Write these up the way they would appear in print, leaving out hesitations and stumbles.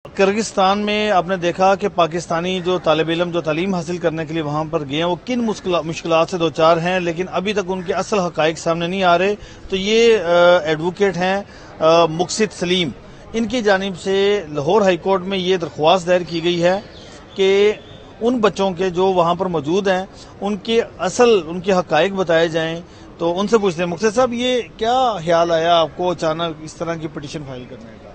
کرگستان میں آپ نے دیکھا کہ پاکستانی جو طالب علم جو تعلیم حاصل کرنے کے لیے وہاں پر گئے ہیں وہ کن مشکلات سے دوچار ہیں، لیکن ابھی تک ان کے اصل حقائق سامنے نہیں آ رہے. تو یہ ایڈوکیٹ ہیں مقصد سلیم، ان کی جانب سے لاہور ہائی کورٹ میں یہ درخواست دائر کی گئی ہے کہ ان بچوں کے جو وہاں پر موجود ہیں ان کے حقائق بتائے جائیں. تو ان سے پوچھتے ہیں مقصد صاحب، یہ کیا خیال آیا آپ کو اچانک اس طرح کی پٹیشن فائل کرنے کا؟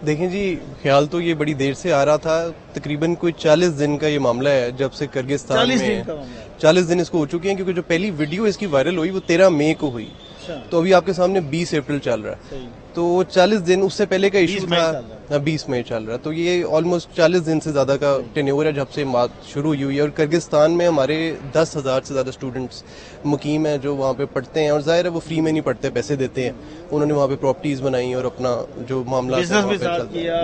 دیکھیں جی، خیال تو یہ بڑی دیر سے آ رہا تھا. تقریباً کوئی 40 دن کا یہ معاملہ ہے جب سے کرگستان میں 40 دن اس کو ہو چکے ہیں، کیونکہ جو پہلی ویڈیو اس کی وائرل ہوئی وہ 13 مئی کو ہوئی. تو ابھی آپ کے سامنے 20 اپریل چل رہا ہے، تو 40 دن اس سے پہلے کا ایشو تھا. 20 مئی چل رہا ہے، تو یہ آلموسٹ 40 دن سے زیادہ کا ٹینیور ہے جب سے بات شروع ہوئی ہے. اور کرگستان میں ہمارے 10,000 سے زیادہ اسٹوڈنٹس مقیم ہیں جو وہاں پہ پڑھتے ہیں، اور ظاہر ہے وہ فری میں نہیں پڑھتے، پیسے دیتے ہیں. انہوں نے وہاں پہ پراپرٹیز بنائی اور اپنا جو معاملہ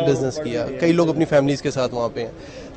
بزنس کیا. کئی لوگ اپنی فیملیز کے ساتھ وہاں پہ ہیں.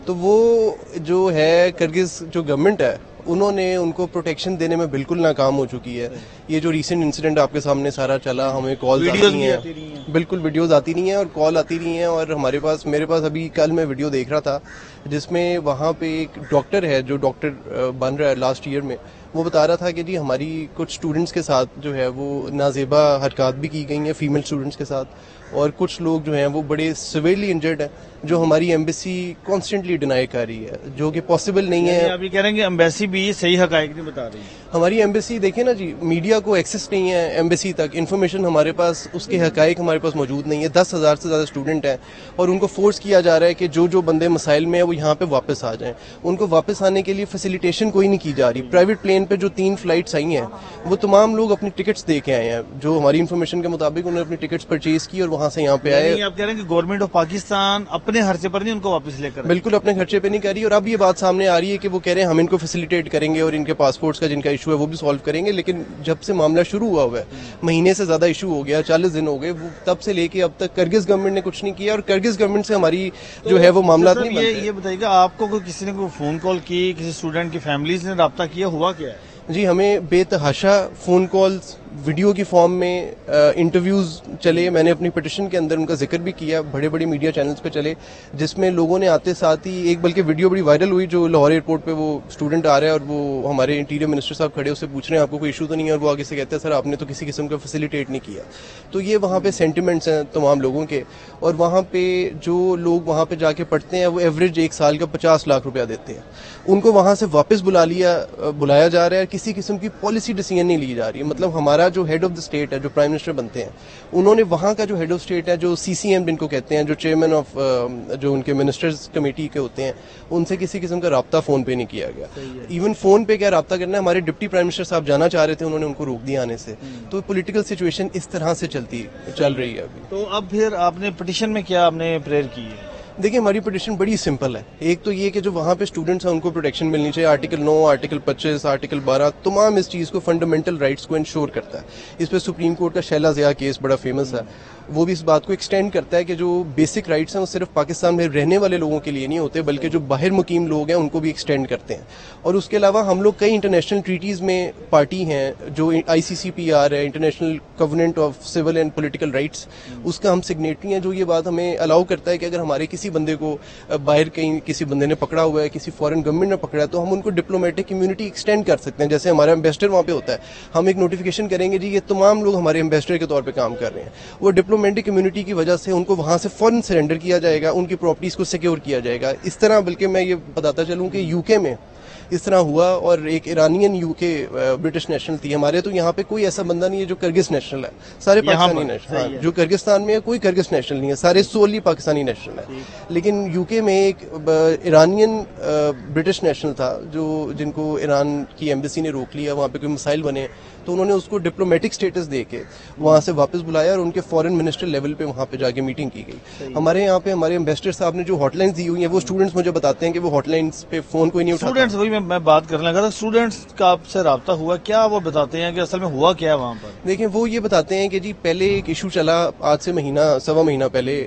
تو وہ جو ہے کرگز جو گورنمنٹ ہے انہوں نے ان کو پروٹیکشن دینے میں بالکل ناکام ہو چکی ہے. یہ جو ریسنٹ انسیڈنٹ آپ کے سامنے سارا چلا، ہمیں کال آتی نہیں ہیں، بالکل ویڈیوز آتی نہیں ہیں اور کال آتی نہیں ہیں. اور میرے پاس ابھی کل میں ویڈیو دیکھ رہا تھا جس میں وہاں پہ ایک ڈاکٹر ہے جو ڈاکٹر بن رہا ہے لاسٹ ایئر میں، وہ بتا رہا تھا کہ جی ہماری کچھ اسٹوڈنٹس کے ساتھ جو ہے وہ نازیبا حرکات بھی کی گئی ہیں فیمیل اسٹوڈنٹس کے ساتھ، اور کچھ لوگ جو ہیں وہ بڑے سیویئرلی انجرڈ ہیں جو ہماری ایمبیسی کانسٹنٹلی ڈینائی کر رہی ہے، جو کہ پاسبل نہیں ہے. ابھی کہہ رہے ہیں کہ ایمبیسی بھی صحیح حقائق نہیں بتا رہی. ہماری ایمبیسی دیکھیں نا جی، میڈیا کو ایکسس نہیں ہے ایمبیسی تک، انفارمیشن ہمارے پاس، اس کے حقائق ہمارے پاس موجود نہیں ہے. 10,000 سے زیادہ اسٹوڈنٹ ہیں اور ان کو فورس کیا جا رہا ہے کہ جو بندے مسائل میں ہیں وہ یہاں پہ واپس آ جائیں. ان کو واپس آنے کے لیے فیسیلیٹیشن کوئی نہیں کی جا رہی. پرائیویٹ پلین پہ جو 3 فلائٹس آئی ہیں وہ تمام لوگ اپنی ٹکٹس دے کے آئے ہیں، جو ہماری انفارمیشن کے مطابق انہوں نے اپنی ٹکٹس پرچیز کی اور وہاں سے یہاں پہ آئے. آپ کہہ رہے ہیں کہ گورنمنٹ آف پاکستان اپنے خرچے پر نہیں ان کو واپس لے کر؟ بالکل اپنے خرچے پہ نہیں کر رہی. اور اب یہ بات سامنے آ رہی ہے کہ وہ کہہ رہے ہیں ہم ان کو فیسیلیٹیٹ کریں گے اور ان کے پاسپورٹس کا جن کا ایشو ہے وہ بھی سالو کریں گے. لیکن جب سے معاملہ شروع ہوا ہے، مہینے سے زیادہ ایشو ہو گیا، 40 دن ہو گئے، وہ تب سے لے کے اب تک کرگز گورنمنٹ نے کچھ نہیں کیا. اور کرگز گورنمنٹ سے ہماری جو ہے وہ معاملات نہیں بنتے. یہ بتائیے گا آپ کو کسی نے کوئی فون کال کی، کسی اسٹوڈنٹ کی فیملیز نے رابطہ کیا، ہوا کیا ہے؟ جی ہمیں بے تحاشا فون کالز ویڈیو کی فارم میں انٹرویوز چلے. میں نے اپنی پٹیشن کے اندر ان کا ذکر بھی کیا، بڑے بڑے میڈیا چینلز پہ چلے، جس میں لوگوں نے آتے ساتھ ہی ایک بلکہ ویڈیو بڑی وائرل ہوئی جو لاہور ایئرپورٹ پہ وہ اسٹوڈنٹ آ رہا ہے اور وہ ہمارے انٹیریئر منسٹر صاحب کھڑے اس سے پوچھ رہے ہیں آپ کو کوئی ایشو تو نہیں ہے، اور وہ آگے سے کہتے ہیں سر آپ نے تو کسی قسم کا فیسیلیٹیٹ نہیں کیا. تو یہ وہاں پہ سینٹیمنٹس ہیں تمام لوگوں کے. اور وہاں پہ جو لوگ وہاں پہ جا کے پڑھتے ہیں وہ ایوریج ایک سال کا 50 لاکھ روپیہ دیتے ہیں. ان کو وہاں سے واپس بلایا جا رہا ہے، کسی قسم کی پالیسی ڈیسیژن نہیں لی جا رہی ہے. مطلب ہمارا جو ہیڈ آف دا اسٹیٹ ہے، جو پرائم منسٹر بنتے ہیں، انہوں نے وہاں کا جو ہیڈ آف اسٹیٹ ہے، جو سی سی ایم جن کو کہتے ہیں، جو چیئرمین آف جو ان کے منسٹرز کمیٹی کے ہوتے ہیں، ان سے کسی قسم کا رابطہ فون پہ نہیں کیا گیا. ایون فون پہ کیا رابطہ کرنا ہے، ہمارے ڈپٹی پرائم منسٹر صاحب جانا چاہ رہے تھے، انہوں نے ان کو روک دیا آنے سے. تو پولیٹیکل سچویشن اس طرح سے چل رہی ہے ابھی. تو اب پھر آپ نے پٹیشن میں کیا آپ نے پریئر کی ہے؟ دیکھیں ہماری پٹیشن بڑی سمپل ہے. ایک تو یہ کہ جو وہاں پہ اسٹوڈنٹس ہیں ان کو پروٹیکشن ملنی چاہیے. آرٹیکل 9، آرٹیکل 25، آرٹیکل 12 تمام اس چیز کو فنڈامنٹل رائٹس کو انشور کرتا ہے. اس پہ سپریم کورٹ کا شیلا ضیاء کیس بڑا فیمس ہے، وہ بھی اس بات کو ایکسٹینڈ کرتا ہے کہ جو بیسک رائٹس ہیں وہ صرف پاکستان میں رہنے والے لوگوں کے لیے نہیں ہوتے بلکہ جو باہر مقیم لوگ ہیں ان کو بھی ایکسٹینڈ کرتے ہیں. اور اس کے علاوہ ہم لوگ کئی انٹرنیشنل ٹریٹیز میں پارٹی ہیں، جو ICCPR ہے، international covenant of civil and political rights, اس کا ہم سگنیٹری ہیں، جو یہ بات ہمیں الاؤ کرتا ہے کہ اگر ہمارے کسی بندے کو باہر کہیں کسی بندے نے پکڑا ہوا ہے، کسی فورن گورنمنٹ نے پکڑا ہے، تو ہم ان کو ڈپلومیٹک کمیونٹی ایکسٹینڈ کر سکتے ہیں. جیسے ہمارا ایمبیسڈر وہاں پہ ہوتا ہے، ہم ایک نوٹیفیکیشن کریں گے جی یہ تمام لوگ ہمارے ایمبیسڈر کے طور پہ کام کر رہے ہیں. وہ ڈپلومیٹک کمیونٹی کی وجہ سے ان کو وہاں سے فوراً سرنڈر کیا جائے گا، ان کی پراپرٹیز کو سیکیور کیا جائے گا. اس طرح بلکہ میں یہ بتاتا چلوں کہ UK میں اس طرح ہوا، اور ایک ایرانین UK برٹش نیشنل تھی. ہمارے تو یہاں پہ کوئی ایسا بندہ نہیں ہے جو کرگز نیشنل ہے، سارے پاکستانی نیشنل. ہاں، جو کرگستان میں ہے کوئی کرگز نیشنل نہیں ہے، سارے سولی پاکستانی نیشنل ہے. لیکن UK میں ایک ایرانین برٹش نیشنل تھا جن کو ایران کی ایمبیسی نے روک لیا، وہاں پہ کوئی مسائل بنے تو انہوں نے اس کو ڈپلومیٹک سٹیٹس دے کے وہاں سے واپس بلایا اور ان کے فورن منسٹر لیول پہ وہاں پہ جا کے میٹنگ کی گئی. ہمارے یہاں پہ ہمارے ایمبیسڈر صاحب نے جو ہاٹ لائنز دی ہوئی ہیں وہ اسٹوڈنٹس مجھے بتاتے ہیں کہ وہ ہاٹ لائنز پہ فون کوئی نہیں اٹھاتا. اسٹوڈنٹس وہی میں بات کرنے لگا تھا، اسٹوڈنٹس کا آپ سے رابطہ ہوا کیا؟ وہ بتاتے ہیں کہ اصل میں ہوا کیا ہے وہاں پر. دیکھیں وہ یہ بتاتے ہیں کہ جی پہلے ایک ایشو چلا آج سے مہینہ سوا مہینہ پہلے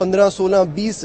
15, 16, 20